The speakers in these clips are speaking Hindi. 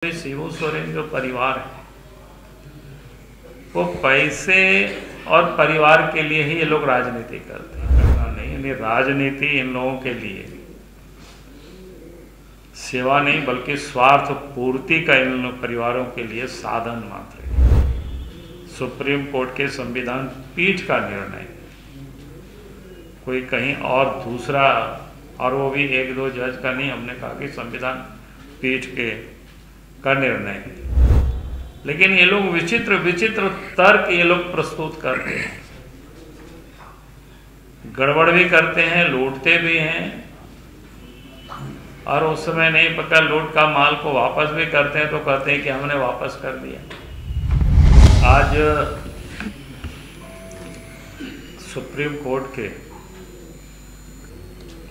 शिबू सोरेन जो परिवार है वो पैसे और परिवार के लिए ही ये लोग राजनीति करते हैं, करना नहीं। यानी राजनीति इन लोगों के लिए सेवा नहीं बल्कि स्वार्थ पूर्ति का इन परिवारों के लिए साधन मात्र है। सुप्रीम कोर्ट के संविधान पीठ का निर्णय कोई कहीं और दूसरा, और वो भी एक दो जज का नहीं, हमने कहा कि संविधान पीठ के का निर्णय है। लेकिन ये लोग विचित्र विचित्र तर्क ये लोग प्रस्तुत करते हैं, गड़बड़ भी करते हैं, लूटते भी हैं, और उस समय नहीं पता लूट का माल को वापस भी करते हैं तो कहते हैं कि हमने वापस कर दिया। आज सुप्रीम कोर्ट के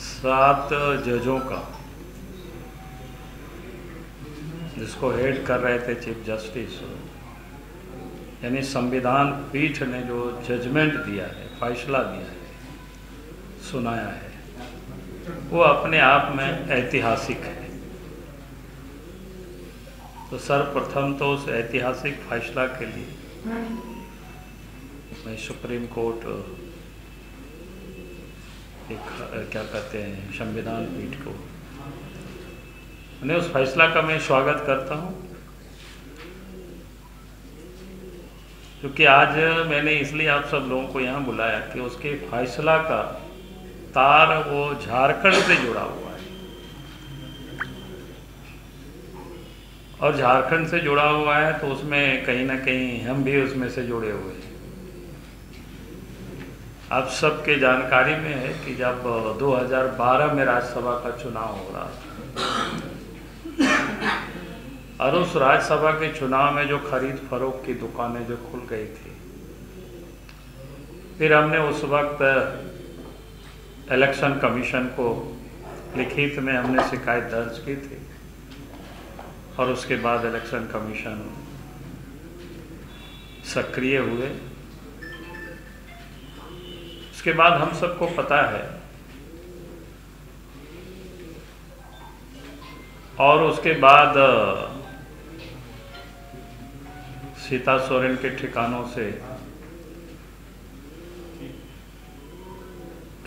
7 जजों का, जिसको हेड कर रहे थे चीफ जस्टिस, यानी संविधान पीठ ने जो जजमेंट दिया है, फैसला दिया है, सुनाया है, वो अपने आप में ऐतिहासिक है। तो सर्वप्रथम तो उस ऐतिहासिक फैसला के लिए मैं सुप्रीम कोर्ट क्या कहते हैं संविधान पीठ को, उस फैसला का मैं स्वागत करता हूं, क्योंकि आज मैंने इसलिए आप सब लोगों को यहाँ बुलाया कि उसके फैसला का तार वो झारखंड से जुड़ा हुआ है, और झारखंड से जुड़ा हुआ है तो उसमें कहीं ना कहीं हम भी उसमें से जुड़े हुए हैं। आप सबके जानकारी में है कि जब 2012 में राज्यसभा का चुनाव हो रहा था, और उस राज्यसभा के चुनाव में जो खरीद फरोख्त की दुकानें जो खुल गई थी, फिर हमने उस वक्त इलेक्शन कमीशन को लिखित में हमने शिकायत दर्ज की थी, और उसके बाद इलेक्शन कमीशन सक्रिय हुए। उसके बाद हम सबको पता है, और उसके बाद सीता सोरेन के ठिकानों से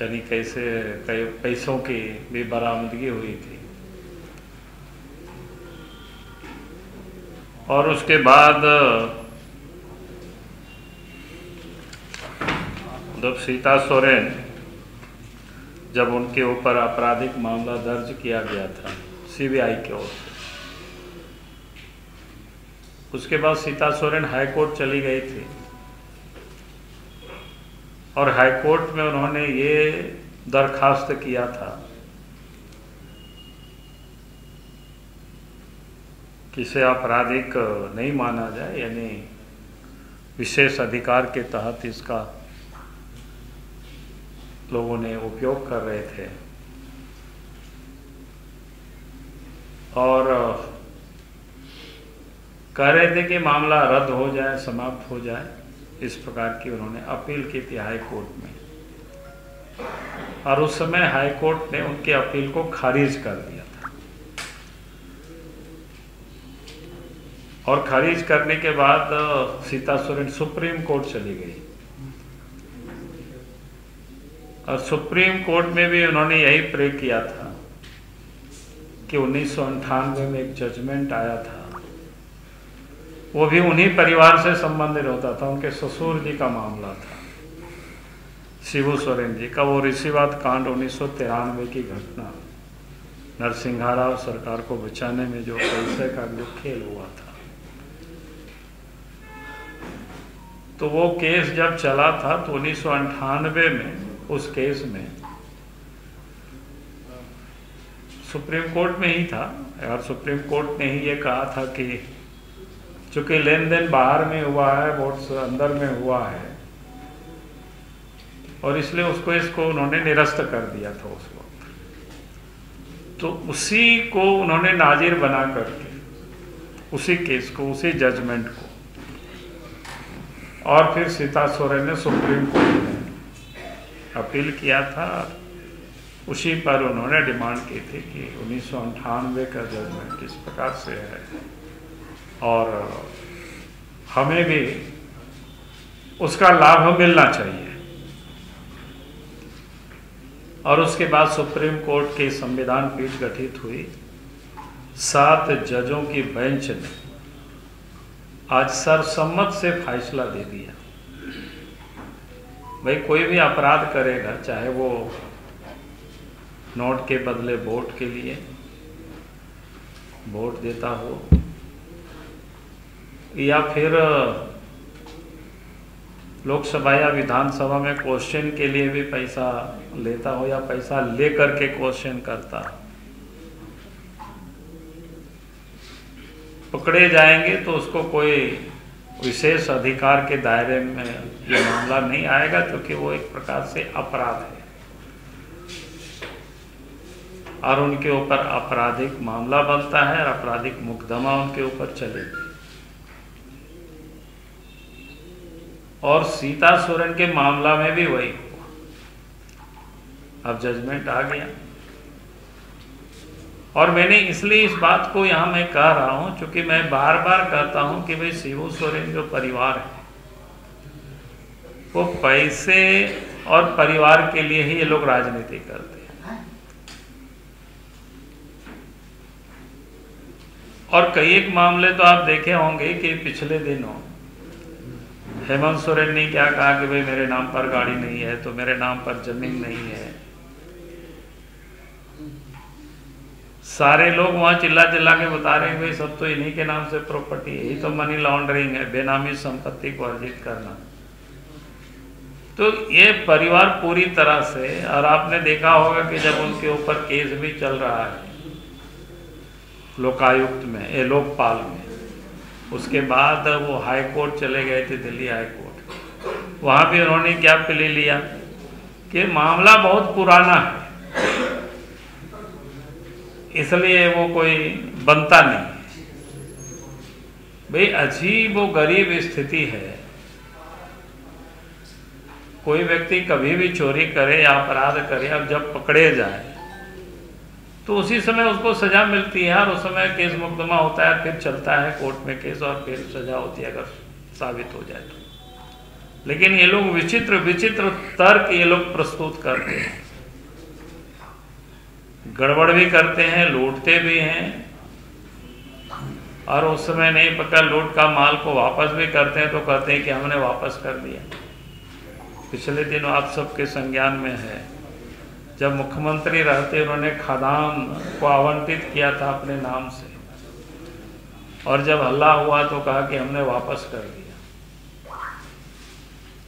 यानी कैसे कई पैसों की भी बरामदगी हुई थी, और उसके बाद जब सीता सोरेन जब उनके ऊपर आपराधिक मामला दर्ज किया गया था सीबीआई की ओर से, उसके बाद सीता सोरेन हाईकोर्ट चली गई थी, और हाईकोर्ट में उन्होंने ये दरखास्त किया था कि इसे आपराधिक नहीं माना जाए, यानी विशेष अधिकार के तहत इसका लोगों ने उपयोग कर रहे थे, और कह रहे थे कि मामला रद्द हो जाए, समाप्त हो जाए। इस प्रकार की उन्होंने अपील की थी हाई कोर्ट में, और उस समय हाई कोर्ट ने उनके अपील को खारिज कर दिया था, और खारिज करने के बाद सीता सोरेन सुप्रीम कोर्ट चली गई, और सुप्रीम कोर्ट में भी उन्होंने यही प्रे किया था कि 1998 में एक जजमेंट आया था, वो भी उन्हीं परिवार से संबंधित होता था। उनके ससुर जी का मामला था, शिबू सोरेन जी का, वो ऋषिवाद कांड 1993 की घटना, नरसिंहा राव सरकार को बचाने में जो पैसे का जो खेल हुआ था, तो वो केस जब चला था तो 1998 में उस केस में सुप्रीम कोर्ट में ही था, और सुप्रीम कोर्ट ने ही ये कहा था कि चूंकि लेन देन बाहर में हुआ है, वोट्स अंदर में हुआ है, और इसलिए इसको उन्होंने निरस्त कर दिया था उस वक्त। तो उसी को उन्होंने नाजिर बना करके उसी केस को, उसी जजमेंट को, और फिर सीता सोरेन ने सुप्रीम कोर्ट में अपील किया था, उसी पर उन्होंने डिमांड की थी कि 1998 का जजमेंट किस प्रकार से है और हमें भी उसका लाभ मिलना चाहिए। और उसके बाद सुप्रीम कोर्ट की संविधान पीठ गठित हुई। 7 जजों की बेंच ने आज सर्वसम्मत से फैसला दे दिया, भाई कोई भी अपराध करेगा, चाहे वो नोट के बदले वोट के लिए वोट देता हो, या फिर लोकसभा या विधानसभा में क्वेश्चन के लिए भी पैसा लेता हो, या पैसा लेकर के क्वेश्चन करता हो, पकड़े जाएंगे तो उसको कोई विशेष अधिकार के दायरे में ये मामला नहीं आएगा, क्योंकि वो एक प्रकार से अपराध है और उनके ऊपर आपराधिक मामला बनता है और आपराधिक मुकदमा उनके ऊपर चलेगी। और सीता सोरेन के मामला में भी वही हुआ। अब जजमेंट आ गया, और मैंने इसलिए इस बात को यहाँ मैं कह रहा हूँ क्योंकि मैं बार बार कहता हूँ कि भाई शिबू सोरेन जो परिवार है वो पैसे और परिवार के लिए ही ये लोग राजनीति करते हैं। और कई एक मामले तो आप देखे होंगे कि पिछले दिनों हेमंत सोरेन ने क्या कहा कि भाई मेरे नाम पर गाड़ी नहीं है, तो मेरे नाम पर जमीन नहीं है। सारे लोग वहां चिल्ला चिल्ला के बता रहे हैं भाई सब तो इन्हीं के नाम से प्रॉपर्टी है, यही तो मनी लॉन्ड्रिंग है, बेनामी संपत्ति को अर्जित करना। तो ये परिवार पूरी तरह से, और आपने देखा होगा कि जब उनके ऊपर केस भी चल रहा है लोकायुक्त में, लोकपाल में, उसके बाद वो हाई कोर्ट चले गए थे, दिल्ली हाई कोर्ट। वहां भी उन्होंने क्या प्ले लिया कि मामला बहुत पुराना है, इसलिए वो कोई बनता नहीं। भाई अजीब वो गरीब स्थिति है, कोई व्यक्ति कभी भी चोरी करे या अपराध करे, अब जब पकड़े जाए तो उसी समय उसको सजा मिलती है, और उस समय केस मुकदमा होता है, फिर चलता है कोर्ट में केस और फिर सजा होती है अगर साबित हो जाए तो। लेकिन ये लोग विचित्र विचित्र तर्क ये लोग प्रस्तुत करते हैं, गड़बड़ भी करते हैं, लूटते भी हैं, और उस समय नहीं पकड़ लूट का माल को वापस भी करते हैं तो कहते हैं कि हमने वापस कर दिया। पिछले दिनों आप सबके संज्ञान में है, जब मुख्यमंत्री रहते उन्होंने खदान को आवंटित किया था अपने नाम से, और जब हल्ला हुआ तो कहा कि हमने वापस कर दिया।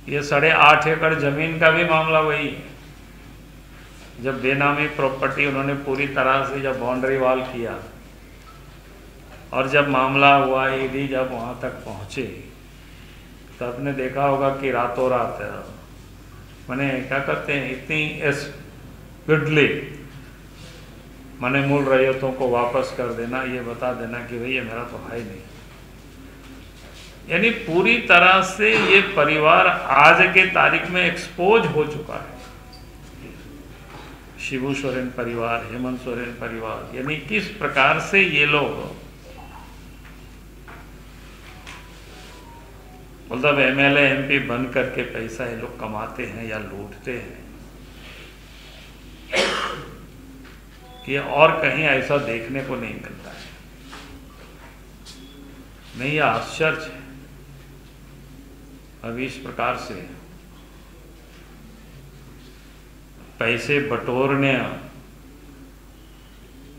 ये 8.5 एकड़ जमीन का भी मामला वही है, जब बेनामी प्रॉपर्टी उन्होंने पूरी तरह से जब बाउंड्री वॉल किया, और जब मामला हुआ ईडी जब वहाँ तक पहुँचे तो आपने देखा होगा कि रातों रात मैंने क्या कहते हैं इतनी गुडली मैंने मूल रैयतों को वापस कर देना, ये बता देना कि भाई ये मेरा तो है ही नहीं। यानी पूरी तरह से ये परिवार आज के तारीख में एक्सपोज हो चुका है। शिबू सोरेन परिवार, हेमंत सोरेन परिवार, यानी किस प्रकार से ये लोग मतलब एमएलए एमपी बन करके पैसा ये लोग कमाते हैं या लूटते हैं, ये और कहीं ऐसा देखने को नहीं मिलता है। नहीं, यह आश्चर्य है। अब इस प्रकार से पैसे बटोरने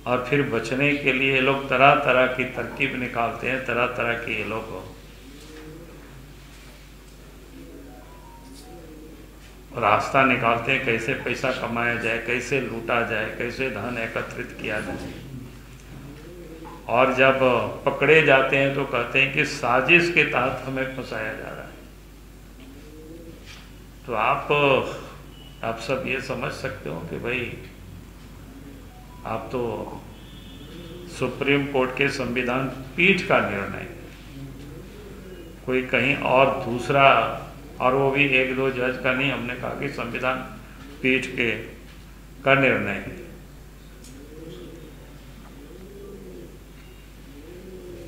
और फिर बचने के लिए ये लोग तरह तरह की तरकीब निकालते हैं, तरह तरह के ये लोग रास्ता निकालते हैं कैसे पैसा कमाया जाए, कैसे लूटा जाए, कैसे धन एकत्रित किया जाए। और जब पकड़े जाते हैं तो कहते हैं कि साजिश के तहत हमें फंसाया जा रहा है। तो आप सब ये समझ सकते हो कि भाई आप तो सुप्रीम कोर्ट के संविधान पीठ का निर्णय, कोई कहीं और दूसरा, और वो भी 1-2 जज का नहीं, हमने कहा कि संविधान पीठ के का निर्णय है।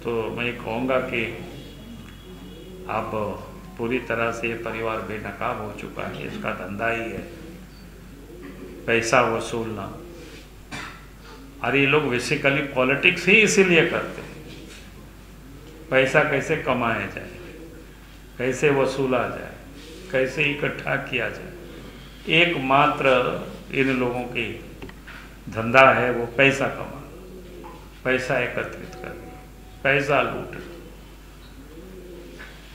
तो मैं कहूँगा कि अब पूरी तरह से ये परिवार बेनकाब हो चुका है। इसका धंधा ही है पैसा वसूलना, और ये लोग बेसिकली पॉलिटिक्स ही इसीलिए करते हैं, पैसा कैसे कमाया जाए, कैसे वसूला जाए, कैसे इकट्ठा किया जाए। एकमात्र इन लोगों की धंधा है वो पैसा कमाना, पैसा एकत्रित करना, पैसा लूटना।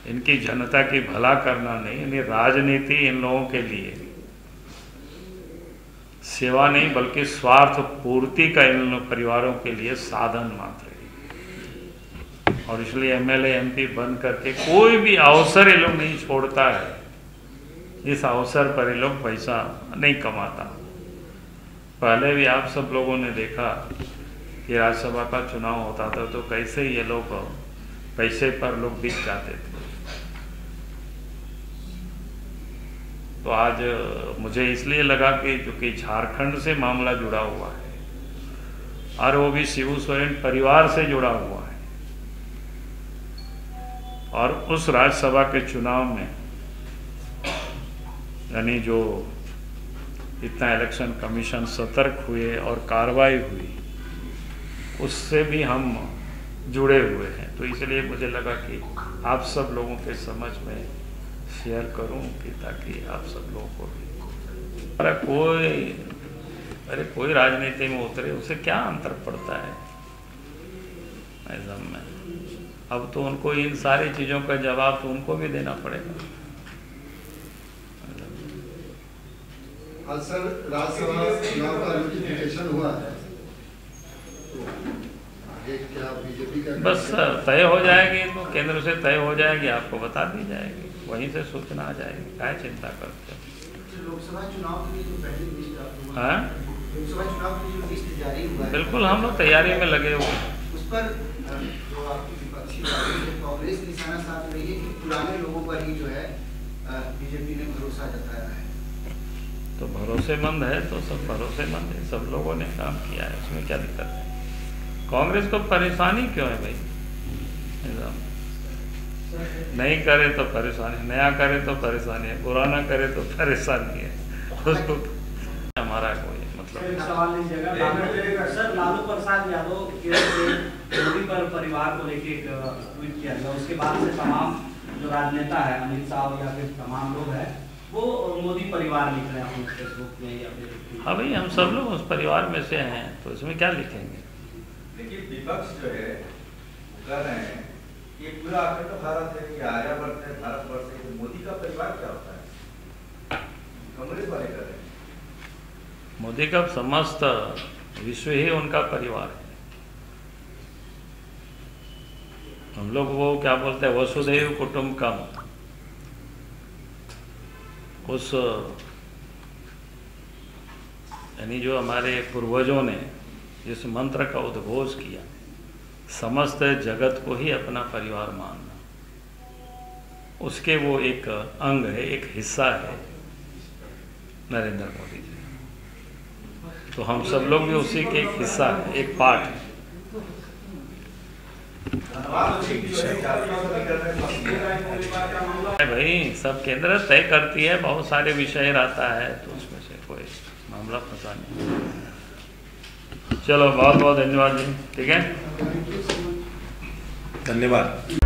इनकी जनता की भला करना नहीं, इन्हें राजनीति इन लोगों के लिए सेवा नहीं बल्कि स्वार्थ पूर्ति का इन परिवारों के लिए साधन मात्र है। और इसलिए एमएलए एमपी बन करके कोई भी अवसर ये लोग नहीं छोड़ता है, इस अवसर पर ये लोग पैसा नहीं कमाता। पहले भी आप सब लोगों ने देखा कि राज्यसभा का चुनाव होता था तो कैसे ये लोग पैसे पर लोग बिक जाते थे। तो आज मुझे इसलिए लगा कि चूँकि झारखंड से मामला जुड़ा हुआ है और वो भी शिबू सोरेन परिवार से जुड़ा हुआ है, और उस राज्यसभा के चुनाव में यानी जो इतना इलेक्शन कमीशन सतर्क हुए और कार्रवाई हुई, उससे भी हम जुड़े हुए हैं। तो इसलिए मुझे लगा कि आप सब लोगों के समझ में शेयर करूं कि ताकि आप सब लोगों को भी कोई राजनीति में उतरे उसे क्या अंतर पड़ता है ऐसा में। अब तो उनको इन सारी चीज़ों का जवाब तो उनको भी देना पड़ेगा। सर, राज्यसभा चुनाव का नोटिफिकेशन हुआ है, तो आगे क्या बीजेपी का बस तय हो जाएगी, तो केंद्र से तय हो जाएगी, आपको बता दी जाएगी, वहीं से सूचना आ जाएगी। क्या चिंता करते हो? लोकसभा चुनाव के लिए जो पहली लिस्ट लोकसभा चुनाव की जो लिस्ट जारी हुआ है, बिल्कुल हम लोग तैयारी में लगे हुए हैं। उस पर जो आपकी विपक्षी कांग्रेस निशाना साध रही है कि पुराने लोगों पर ही जो है बीजेपी ने भरोसा जताया है। तो भरोसेमंद है तो सब भरोसेमंद है, सब लोगों ने काम किया है, उसमें क्या दिक्कत है? कांग्रेस को परेशानी क्यों है भाई? नहीं करे तो परेशानी, नया करे तो परेशानी है, पुराना करे तो परेशानी है, उसको हमारा कोई मतलब। सवाल इस जगह सर, लालू प्रसाद यादव के मोदी पर परिवार को लेके एक ट्वीट किया गया, उसके बाद से तमाम जो राजनेता है, अमित शाह या फिर तमाम लोग हैं, वो मोदी परिवार लिख रहे हैं अपने फेसबुक में या फिर। हाँ भाई, हम सब लोग उस परिवार में से हैं, तो इसमें क्या लिखेंगे? देखिए, विपक्ष जो है कह रहे हैं ये पूरा अखंड भारत है, ये आर्यावर्त है, भारतवर्ष है, तो मोदी का परिवार क्या होता है? कांग्रेस वाले कर रहे हैं मोदी का समस्त विश्व ही उनका परिवार है। हम लोग वो क्या बोलते हैं, वसुधैव कुटुंबकम, उस यानी जो हमारे पूर्वजों ने जिस मंत्र का उद्घोष किया, समस्त जगत को ही अपना परिवार मानना, उसके वो एक अंग है, एक हिस्सा है नरेंद्र मोदी जी। तो हम सब लोग भी उसी के एक हिस्सा है, एक पार्ट है। भाई सब केंद्र तय करती है, बहुत सारे विषय रहता है, तो उसमें से कोई मामला फंसा नहीं। चलो बहुत बहुत धन्यवाद जी, ठीक है, धन्यवाद।